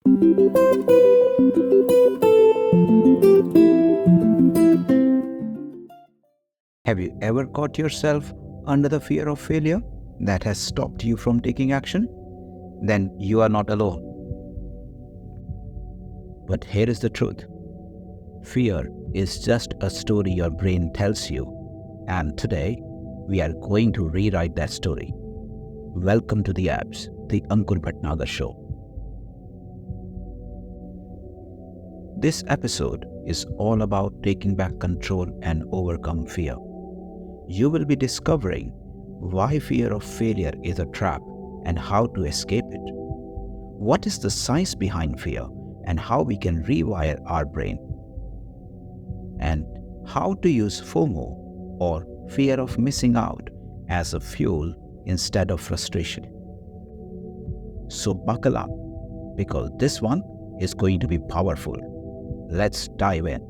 Have you ever caught yourself under the fear of failure that has stopped you from taking action? Then you are not alone. But here is the truth. Fear is just a story your brain tells you, and today we are going to rewrite that story. Welcome to the Apps, the Ankur Bhatnagar Show. This episode is all about taking back control and overcome fear. You will be discovering why fear of failure is a trap and how to escape it. What is the science behind fear and how we can rewire our brain? And how to use FOMO or fear of missing out as a fuel instead of frustration. So buckle up because this one is going to be powerful. Let's dive in.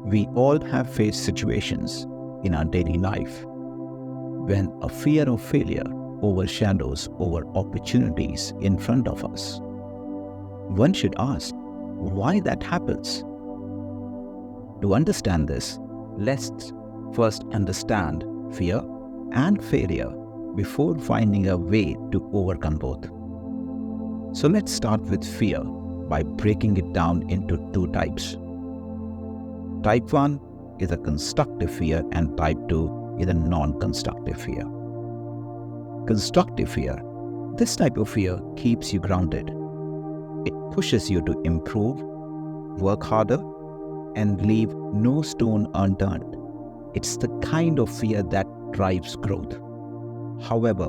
We all have faced situations in our daily life when a fear of failure overshadows our opportunities in front of us. One should ask why that happens. To understand this, let's first understand fear and failure before finding a way to overcome both. So let's start with fear by breaking it down into two types. Type 1 is a constructive fear and type 2 is a non-constructive fear. Constructive fear. This type of fear keeps you grounded. It pushes you to improve, work harder, and leave no stone unturned. It's the kind of fear that drives growth. However,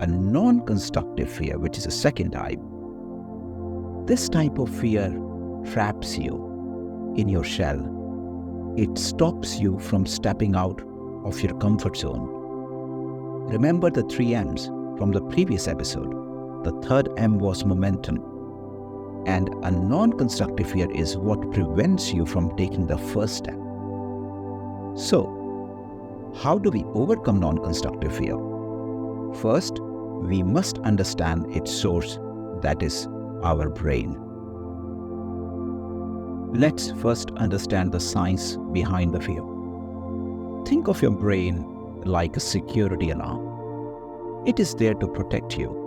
a non-constructive fear, which is a second type, this type of fear traps you in your shell. It stops you from stepping out of your comfort zone. Remember the 3 M's from the previous episode. The third M was momentum. And a non-constructive fear is what prevents you from taking the first step. So, how do we overcome non-constructive fear? First, we must understand its source, that is, our brain. Let's first understand the science behind the fear. Think of your brain like a security alarm. It is there to protect you.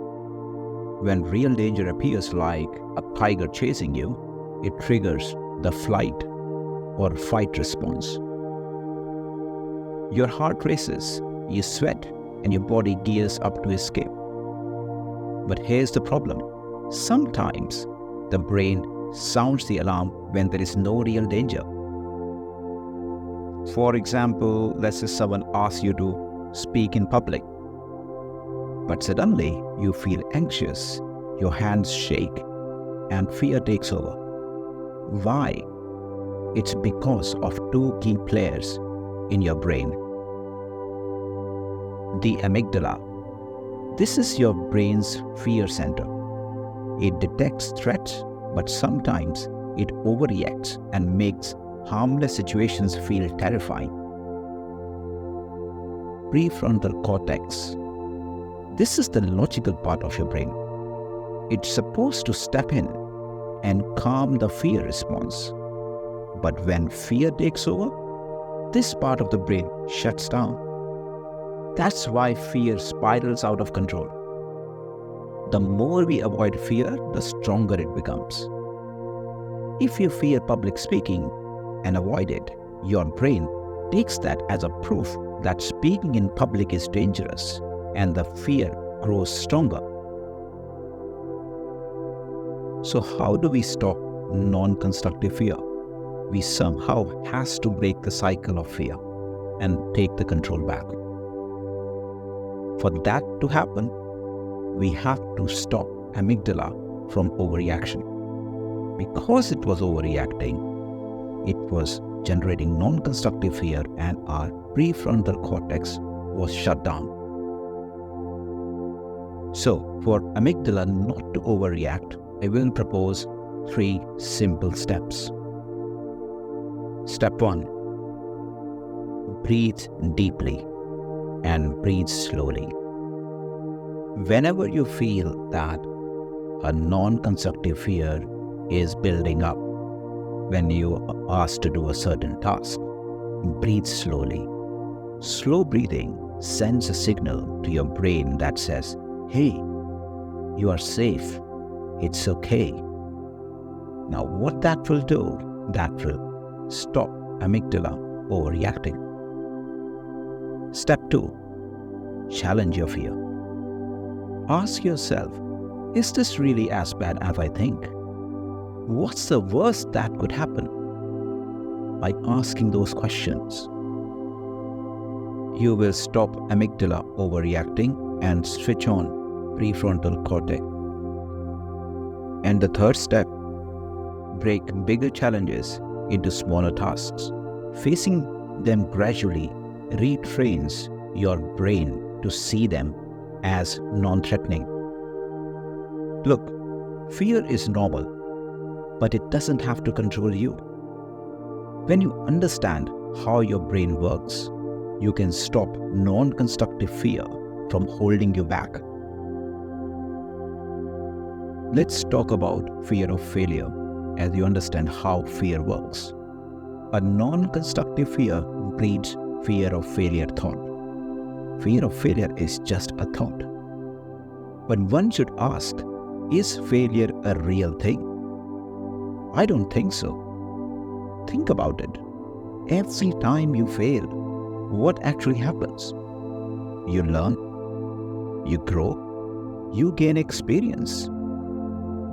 When real danger appears, like a tiger chasing you, it triggers the flight or fight response. Your heart races, you sweat, and your body gears up to escape. But here's the problem. Sometimes the brain sounds the alarm when there is no real danger. For example, let's say someone asks you to speak in public. But suddenly, you feel anxious, your hands shake, and fear takes over. Why? It's because of 2 key players in your brain. The amygdala. This is your brain's fear center. It detects threats, but sometimes it overreacts and makes harmless situations feel terrifying. Prefrontal cortex. This is the logical part of your brain. It's supposed to step in and calm the fear response. But when fear takes over, this part of the brain shuts down. That's why fear spirals out of control. The more we avoid fear, the stronger it becomes. If you fear public speaking and avoid it, your brain takes that as a proof that speaking in public is dangerous, and the fear grows stronger. So how do we stop non-constructive fear? We somehow has to break the cycle of fear and take the control back. For that to happen, we have to stop amygdala from overreaction. Because it was overreacting, it was generating non-constructive fear and our prefrontal cortex was shut down. So, for amygdala not to overreact, I will propose 3 simple steps. Step 1. Breathe deeply and breathe slowly. Whenever you feel that a non-constructive fear is building up when you are asked to do a certain task, breathe slowly. Slow breathing sends a signal to your brain that says, "Hey, you are safe. It's okay." Now, what that will do, that will stop amygdala overreacting. Step 2. Challenge your fear. Ask yourself, is this really as bad as I think? What's the worst that could happen? By asking those questions, you will stop amygdala overreacting and switch on prefrontal cortex. And the third step, break bigger challenges into smaller tasks. Facing them gradually retrains your brain to see them as non-threatening. Look, fear is normal, but it doesn't have to control you. When you understand how your brain works, you can stop non-constructive fear from holding you back. Let's talk about fear of failure as you understand how fear works. A non-constructive fear breeds fear of failure thought. Fear of failure is just a thought. But one should ask, is failure a real thing? I don't think so. Think about it. Every time you fail, what actually happens? You learn, you grow, you gain experience.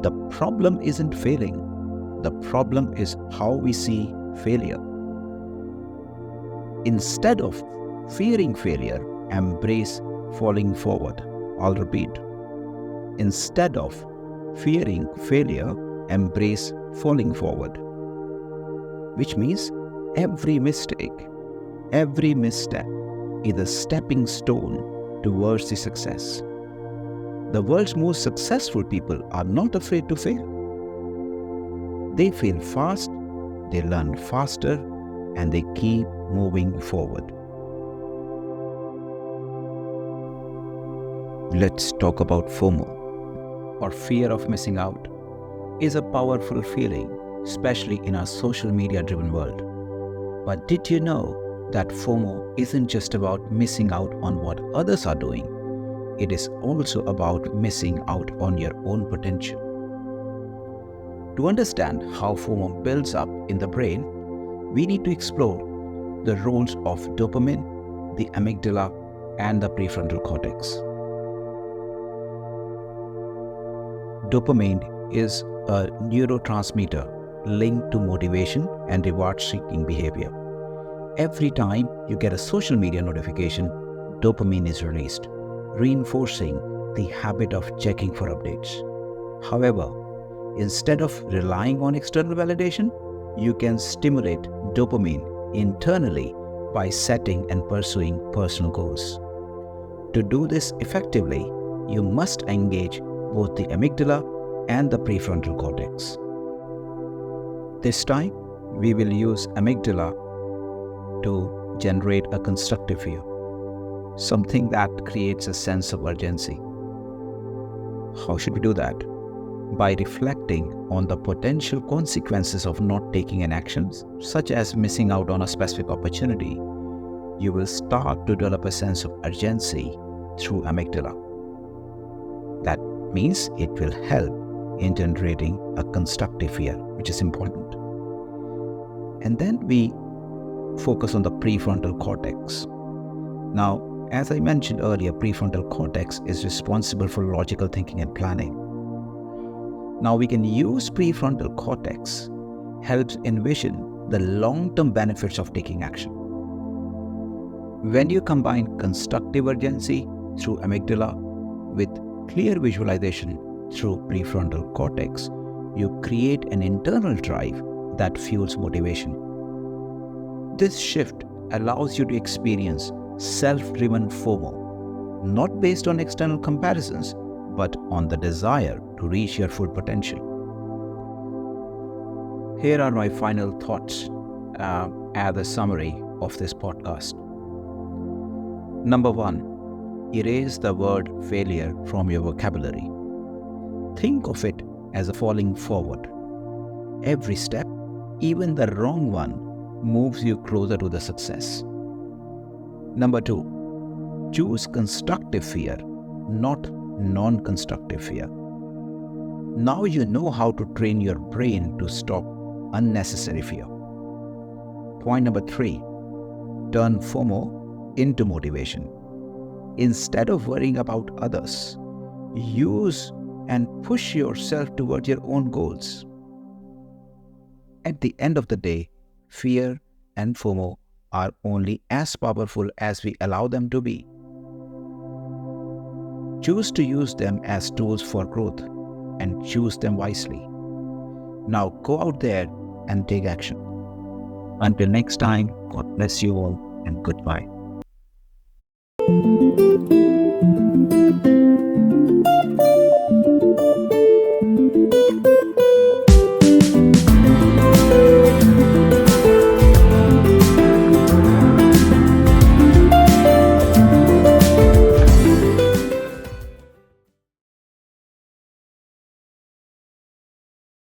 The problem isn't failing. The problem is how we see failure. Instead of fearing failure, embrace falling forward. I'll repeat. Instead of fearing failure, embrace falling forward. Which means every mistake, every misstep is a stepping stone towards the success. The world's most successful people are not afraid to fail. They fail fast, they learn faster, and they keep moving forward. Let's talk about FOMO, or fear of missing out. Is a powerful feeling, especially in our social media-driven world. But did you know that FOMO isn't just about missing out on what others are doing? It is also about missing out on your own potential. To understand how FOMO builds up in the brain, we need to explore the roles of dopamine, the amygdala, and the prefrontal cortex. Dopamine is a neurotransmitter linked to motivation and reward-seeking behavior. Every time you get a social media notification, dopamine is released, reinforcing the habit of checking for updates. However, instead of relying on external validation, you can stimulate dopamine internally by setting and pursuing personal goals. To do this effectively, you must engage both the amygdala and the prefrontal cortex. This time, we will use amygdala to generate a constructive fear, something that creates a sense of urgency. How should we do that? By reflecting on the potential consequences of not taking an action, such as missing out on a specific opportunity, you will start to develop a sense of urgency through amygdala. That means it will help in generating a constructive fear, which is important. And then we focus on the prefrontal cortex. Now, as I mentioned earlier, prefrontal cortex is responsible for logical thinking and planning. Now we can use prefrontal cortex helps envision the long-term benefits of taking action. When you combine constructive urgency through amygdala with clear visualization through prefrontal cortex, you create an internal drive that fuels motivation. This shift allows you to experience self-driven FOMO, not based on external comparisons, but on the desire to reach your full potential. Here are my final thoughts as a summary of this podcast. Number one, erase the word failure from your vocabulary. Think of it as a falling forward. Every step, even the wrong one, moves you closer to the success. Number two, choose constructive fear, not non-constructive fear. Now you know how to train your brain to stop unnecessary fear. Point number three, turn FOMO into motivation. Instead of worrying about others, use and push yourself towards your own goals. At the end of the day, fear and FOMO are only as powerful as we allow them to be. Choose to use them as tools for growth and choose them wisely. Now go out there and take action. Until next time, God bless you all and goodbye.